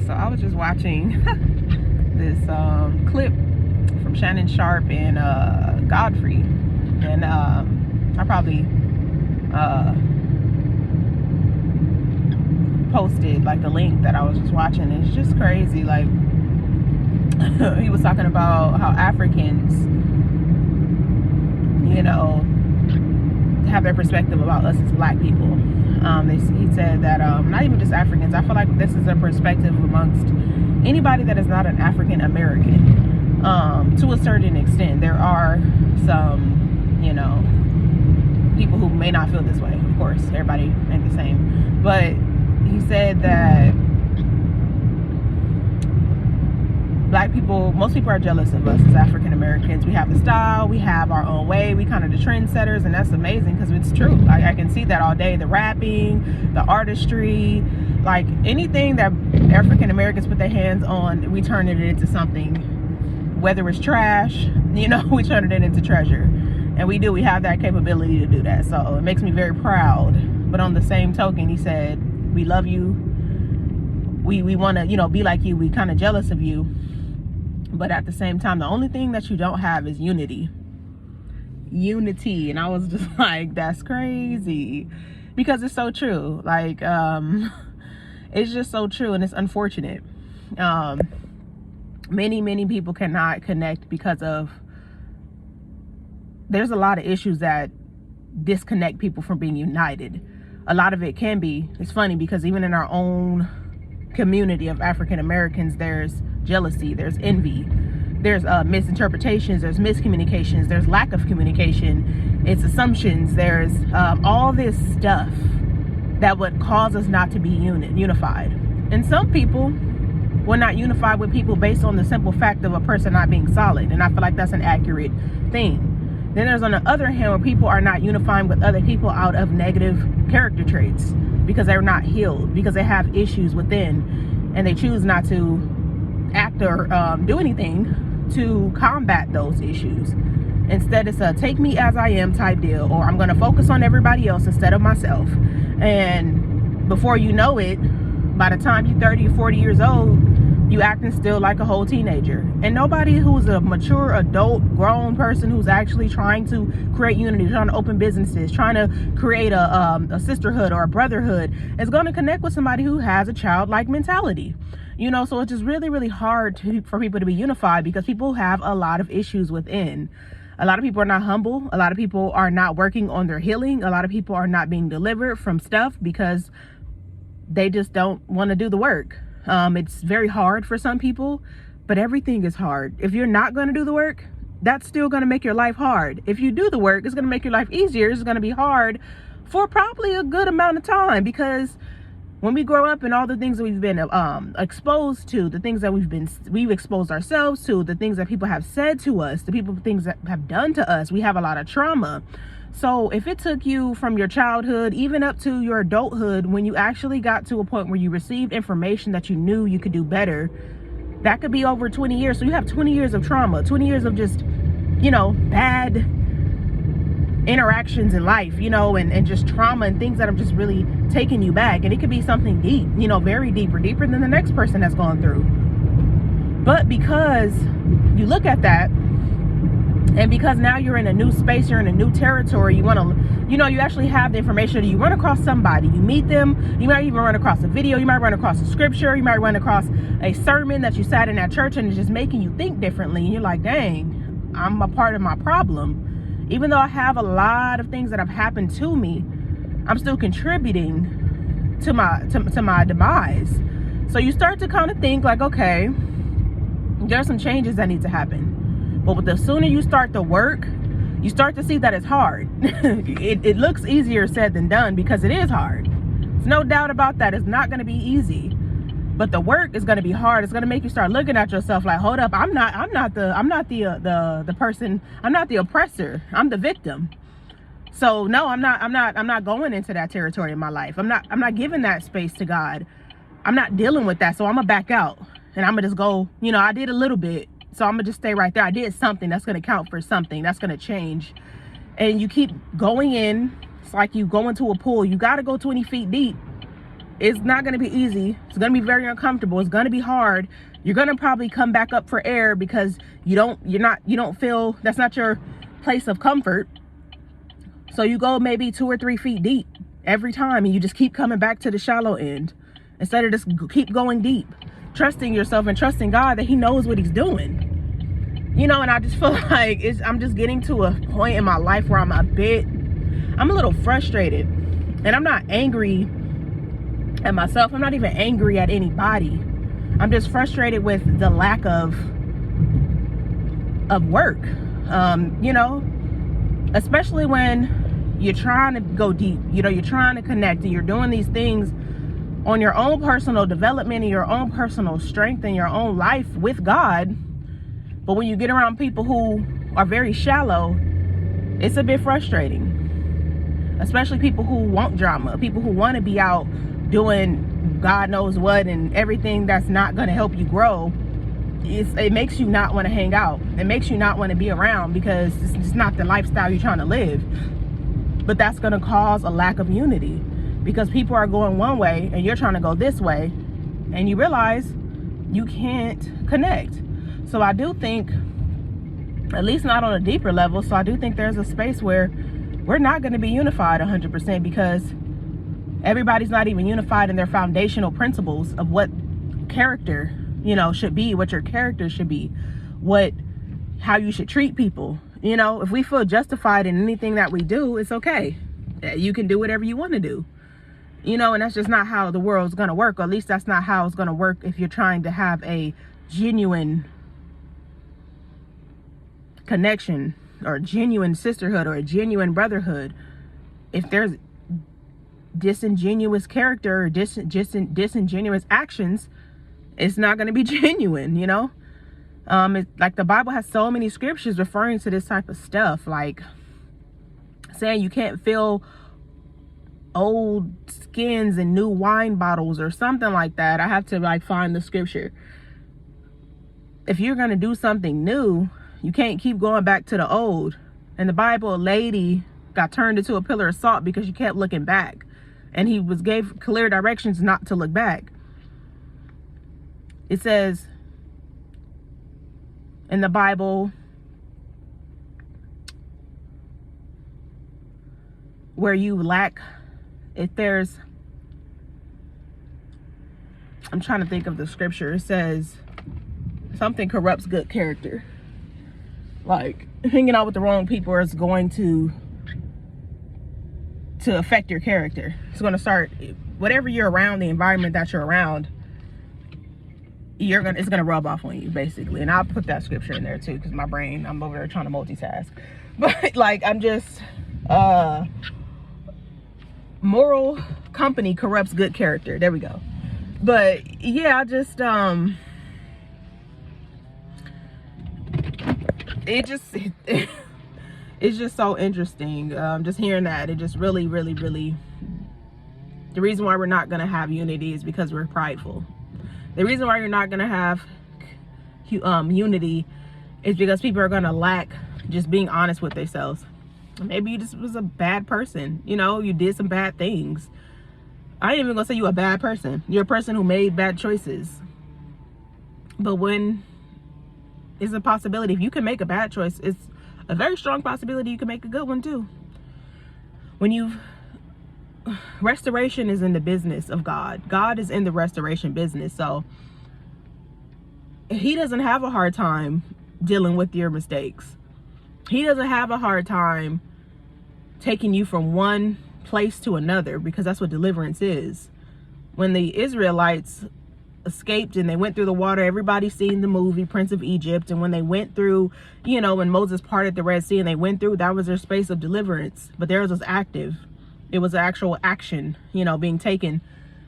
So I was just watching this clip from Shannon Sharp and Godfrey, and I probably posted like the link that I was just watching. It's just crazy. Like he was talking about how Africans, you know, have their perspective about us as black people. He said that not even just Africans, I feel like this is a perspective amongst anybody that is not an African American. To a certain extent, there are some, you know, people who may not feel this way. Of course, everybody ain't the same. But he said that black people, most people are jealous of us as African Americans. We have the style, we have our own way, we kind of the trendsetters, and that's amazing because it's true. I can see that all day. The rapping, the artistry, like anything that African Americans put their hands on, we turn it into something. Whether it's trash, you know, we turn it into treasure. And we have that capability to do that. So it makes me very proud. But on the same token, he said, we love you. We want to, you know, be like you. We kind of jealous of you. But at the same time, the only thing that you don't have is unity. Unity. And I was just like, that's crazy. Because it's so true. Like, it's just so true. And it's unfortunate. Many people cannot connect because of, there's a lot of issues that disconnect people from being united. A lot of it can be, it's funny because even in our own community of African Americans, there's jealousy, there's envy, there's misinterpretations, there's miscommunications, there's lack of communication, it's assumptions, there's all this stuff that would cause us not to be unified. And some people will not unify with people based on the simple fact of a person not being solid, and I feel like that's an accurate thing. Then there's on the other hand where people are not unifying with other people out of negative character traits because they're not healed, because they have issues within, and they choose not to act or do anything to combat those issues. Instead, it's a take me as I am type deal, or I'm going to focus on everybody else instead of myself. And before you know it, by the time you're 30 or 40 years old, you acting still like a whole teenager. And nobody who's a mature adult grown person who's actually trying to create unity, trying to open businesses, trying to create a sisterhood or a brotherhood is going to connect with somebody who has a childlike mentality. You know, so it's just really hard for people to be unified because people have a lot of issues within. A lot of people are not humble. A lot of people are not working on their healing. A lot of people are not being delivered from stuff because they just don't want to do the work. It's very hard for some people, but everything is hard. If you're not going to do the work, that's still going to make your life hard. If you do the work, it's going to make your life easier. It's going to be hard for probably a good amount of time, because when we grow up and all the things that we've been exposed to, the things that we've exposed ourselves to, the things that people have said to us, things that have done to us, we have a lot of trauma. So if it took you from your childhood even up to your adulthood, when you actually got to a point where you received information that you knew you could do better, that could be over 20 years. So you have 20 years of trauma, 20 years of just, you know, bad interactions in life, you know, and just trauma and things that have just really taken you back. And it could be something deep, you know, very deeper than the next person that's gone through. But because you look at that, and because now you're in a new space, you're in a new territory, you want to, you know, you actually have the information, you run across somebody, you meet them, you might even run across a video, you might run across a scripture, you might run across a sermon that you sat in at church and it's just making you think differently. And you're like, dang, I'm a part of my problem. Even though I have a lot of things that have happened to me, I'm still contributing to my demise. So you start to kind of think like, okay, there's some changes that need to happen. But the sooner you start the work, you start to see that it's hard. It looks easier said than done, because it is hard. There's no doubt about that. It's not going to be easy, but the work is going to be hard. It's going to make you start looking at yourself like, hold up, I'm not the person. I'm not the oppressor. I'm the victim. So no, I'm not going into that territory in my life. I'm not giving that space to God. I'm not dealing with that. So I'm gonna back out and I'm gonna just go, you know, I did a little bit. So I'm gonna just stay right there. I did something that's gonna count for something that's gonna change. And you keep going in. It's like you go into a pool. You gotta go 20 feet deep It's not going to be easy. It's going to be very uncomfortable. It's going to be hard. You're going to probably come back up for air because you don't feel, that's not your place of comfort. So you go maybe 2 or 3 feet deep every time, and you just keep coming back to the shallow end instead of just keep going deep, trusting yourself and trusting God that he knows what he's doing. You know, and I just feel like I'm just getting to a point in my life where I'm a little frustrated. And I'm not angry at myself. I'm not even angry at anybody. I'm just frustrated with the lack of work. You know, especially when you're trying to go deep, you know, you're trying to connect and you're doing these things on your own personal development and your own personal strength and your own life with God. But when you get around people who are very shallow, it's a bit frustrating. Especially people who want drama, people who want to be out doing God knows what and everything that's not going to help you grow. It makes you not want to hang out. It makes you not want to be around because it's not the lifestyle you're trying to live. But that's going to cause a lack of unity because people are going one way and you're trying to go this way, and you realize you can't connect. So I do think, at least not on a deeper level, so I do think there's a space where we're not going to be unified 100% because everybody's not even unified in their foundational principles of what character, you know, should be, what your character should be, how you should treat people. You know, if we feel justified in anything that we do, it's okay. You can do whatever you want to do. You know, and that's just not how the world's going to work. Or at least that's not how it's going to work if you're trying to have a genuine connection or a genuine sisterhood or a genuine brotherhood. If there's disingenuous character or disingenuous actions, it's not going to be genuine, you know. It's like the Bible has so many scriptures referring to this type of stuff, like saying you can't fill old skins in new wine bottles or something like that. I have to like find the scripture. If you're going to do something new, you can't keep going back to the old. In the Bible, a lady got turned into a pillar of salt because she kept looking back, and he gave clear directions not to look back. It says in the Bible, where you lack, I'm trying to think of the scripture. It says something corrupts good character. Like hanging out with the wrong people is going to affect your character. It's going to start, whatever you're around, the environment that you're around, it's gonna rub off on you, basically. And I'll put that scripture in there too, because my brain, I'm over there trying to multitask. But like, I'm just moral company corrupts good character. There we go. But yeah, I just it's just so interesting. Just hearing that, it just really, the reason why we're not gonna have unity is because we're prideful. The reason why you're not going to have unity is because people are going to lack just being honest with themselves. Maybe you just was a bad person. You know, you did some bad things. I ain't even going to say you're a bad person. You're a person who made bad choices. But when it's a possibility, if you can make a bad choice, it's a very strong possibility you can make a good one too. Restoration is in the business of God. God is in the restoration business. So he doesn't have a hard time dealing with your mistakes. He doesn't have a hard time taking you from one place to another, because that's what deliverance is. When the Israelites escaped and they went through the water, everybody's seen the movie Prince of Egypt. And when they went through, you know, when Moses parted the Red Sea and they went through, that was their space of deliverance. But theirs was active. It was actual action, you know, being taken.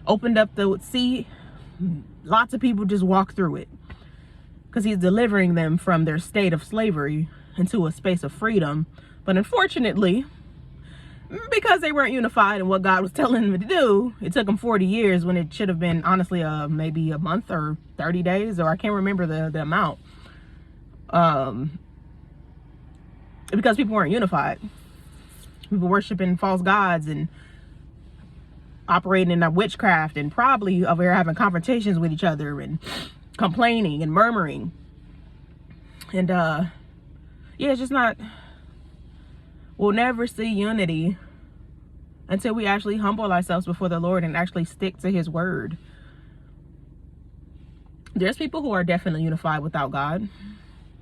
Opened up the sea. Lots of people just walked through it, because he's delivering them from their state of slavery into a space of freedom. But unfortunately, because they weren't unified in what God was telling them to do, it took them 40 years when it should have been, honestly, maybe a month or 30 days, or I can't remember the amount. Because people weren't unified. People worshiping false gods and operating in a witchcraft and probably over here having confrontations with each other and complaining and murmuring. And yeah, it's just not, we'll never see unity until we actually humble ourselves before the Lord and actually stick to his word. There's people who are definitely unified without God,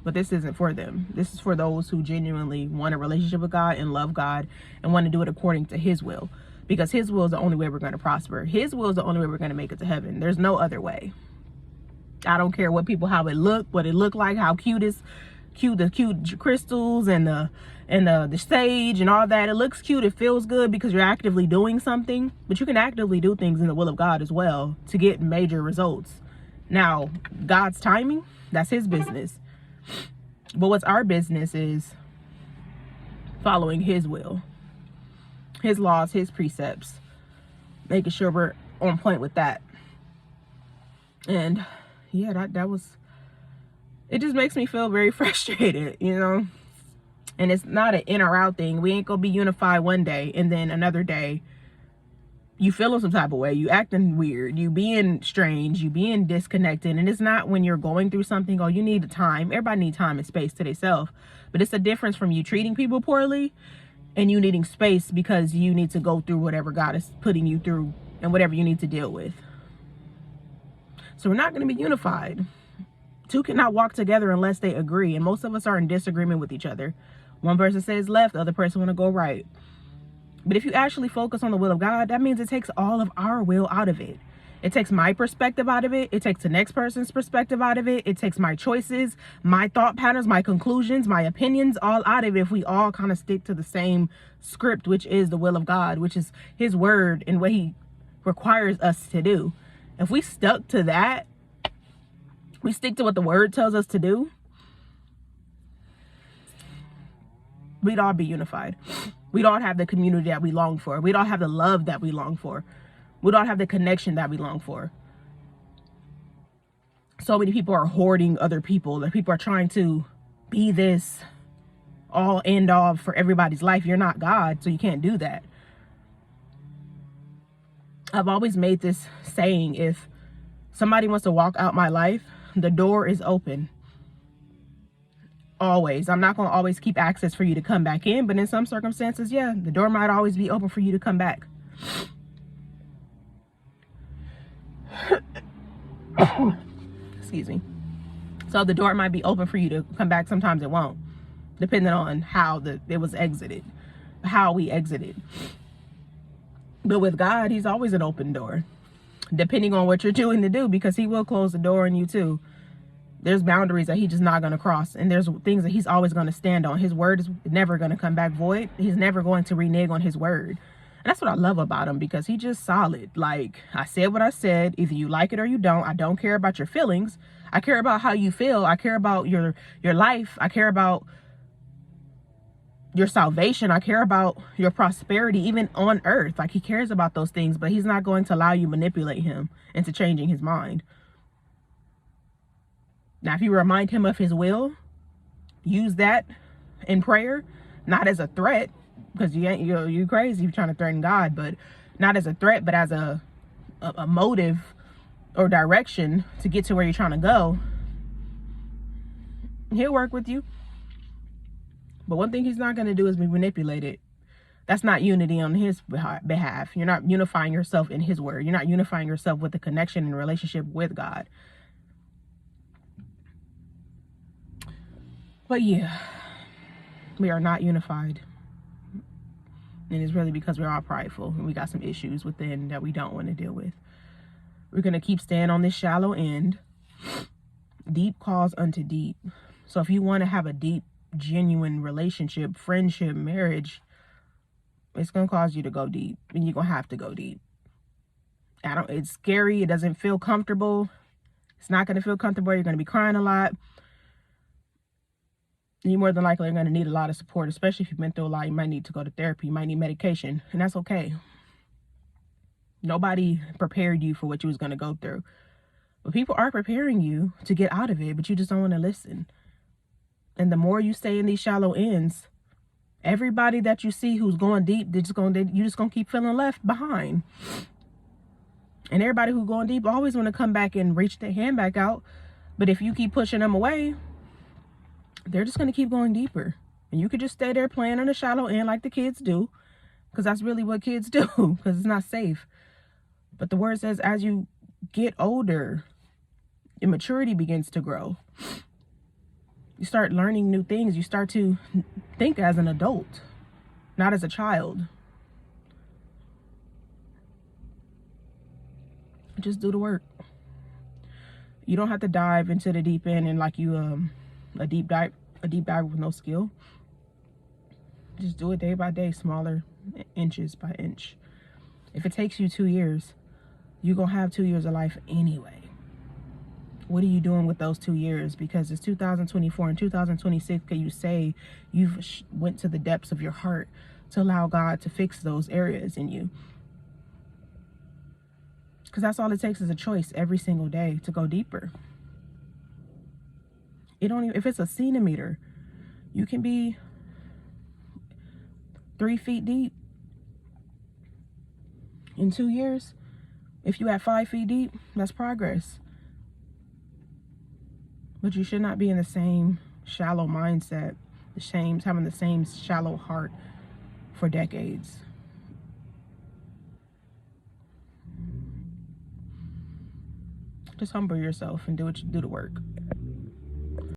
but this isn't for them. This is for those who genuinely want a relationship with God and love God and want to do it according to his will, because his will is the only way we're going to prosper. His will is the only way we're going to make it to heaven. There's no other way. I don't care what people, how it look, what it looked like, how cute the cute crystals and the sage and all that. It looks cute, it feels good because you're actively doing something, but you can actively do things in the will of God as well to get major results. Now, God's timing, that's his business. But what's our business is following his will, his laws, his precepts, making sure we're on point with that. And yeah, that was, it just makes me feel very frustrated, you know. And it's not an in or out thing. We ain't gonna be unified one day and then another day you feeling some type of way, you acting weird, you being strange, you being disconnected. And it's not when you're going through something, oh, you need time. Everybody needs time and space to themselves. But it's a difference from you treating people poorly and you needing space because you need to go through whatever God is putting you through and whatever you need to deal with. So we're not going to be unified. Two cannot walk together unless they agree. And most of us are in disagreement with each other. One person says left, the other person want to go right. But if you actually focus on the will of God, that means it takes all of our will out of it. It takes my perspective out of it. It takes the next person's perspective out of it. It takes my choices, my thought patterns, my conclusions, my opinions, all out of it if we all kind of stick to the same script, which is the will of God, which is his word and what he requires us to do. If we stuck to that, we stick to what the word tells us to do, we'd all be unified. We'd all have the community that we long for. We'd all have the love that we long for. We'd all have the connection that we long for. So many people are hoarding other people. That people are trying to be this all end all for everybody's life. You're not God, so you can't do that. I've always made this saying, if somebody wants to walk out my life, the door is open. Always. I'm not going to always keep access for you to come back in, but in some circumstances, yeah, the door might always be open for you to come back. Excuse me. So the door might be open for you to come back. Sometimes it won't, depending on how it was exited, how we exited. But with God, he's always an open door, depending on what you're doing to do, because he will close the door on you too. There's boundaries that he's just not going to cross. And there's things that he's always going to stand on. His word is never going to come back void. He's never going to renege on his word. And that's what I love about him, because he's just solid. Like, I said what I said. Either you like it or you don't. I don't care about your feelings. I care about how you feel. I care about your life. I care about your salvation. I care about your prosperity, even on earth. Like, he cares about those things, but he's not going to allow you manipulate him into changing his mind. Now, if you remind him of his will, use that in prayer, not as a threat, because you crazy, you're trying to threaten God, but not as a threat, but as a motive or direction to get to where you're trying to go. He'll work with you. But one thing he's not going to do is be manipulated. That's not unity on his behalf. You're not unifying yourself in his word. You're not unifying yourself with the connection and relationship with God. But yeah, we are not unified. And it's really because we're all prideful and we got some issues within that we don't want to deal with. We're going to keep staying on this shallow end. Deep calls unto deep. So if you want to have a deep, genuine relationship, friendship, marriage, it's going to cause you to go deep. And you're going to have to go deep. It's scary. It doesn't feel comfortable. It's not going to feel comfortable. You're going to be crying a lot. You more than likely are going to need a lot of support, especially if you've been through a lot. You might need to go to therapy. You might need medication, and that's okay. Nobody prepared you for what you was going to go through. But people are preparing you to get out of it, but you just don't want to listen. And the more you stay in these shallow ends, everybody that you see who's going deep, you're just going to keep feeling left behind. And everybody who going deep always want to come back and reach their hand back out. But if you keep pushing them away, they're just going to keep going deeper. And you could just stay there playing on the shallow end like the kids do, because that's really what kids do, because it's not safe. But the word says as you get older, your maturity begins to grow. You start learning new things. You start to think as an adult, not as a child. Just do the work. You don't have to dive into the deep end and like you a deep dive with no skill. Just do it day by day, smaller inches by inch. If it takes you 2 years, you're gonna have 2 years of life anyway. What are you doing with those 2 years? Because it's 2024 and 2026. Can you say you've went to the depths of your heart to allow God to fix those areas in you? Because that's all it takes is a choice every single day to go deeper. It don't even, if it's a centimeter, you can be 3 feet deep in 2 years. If you at 5 feet deep, that's progress. But you should not be in the same shallow mindset, having the same shallow heart for decades. Just humble yourself and do the work.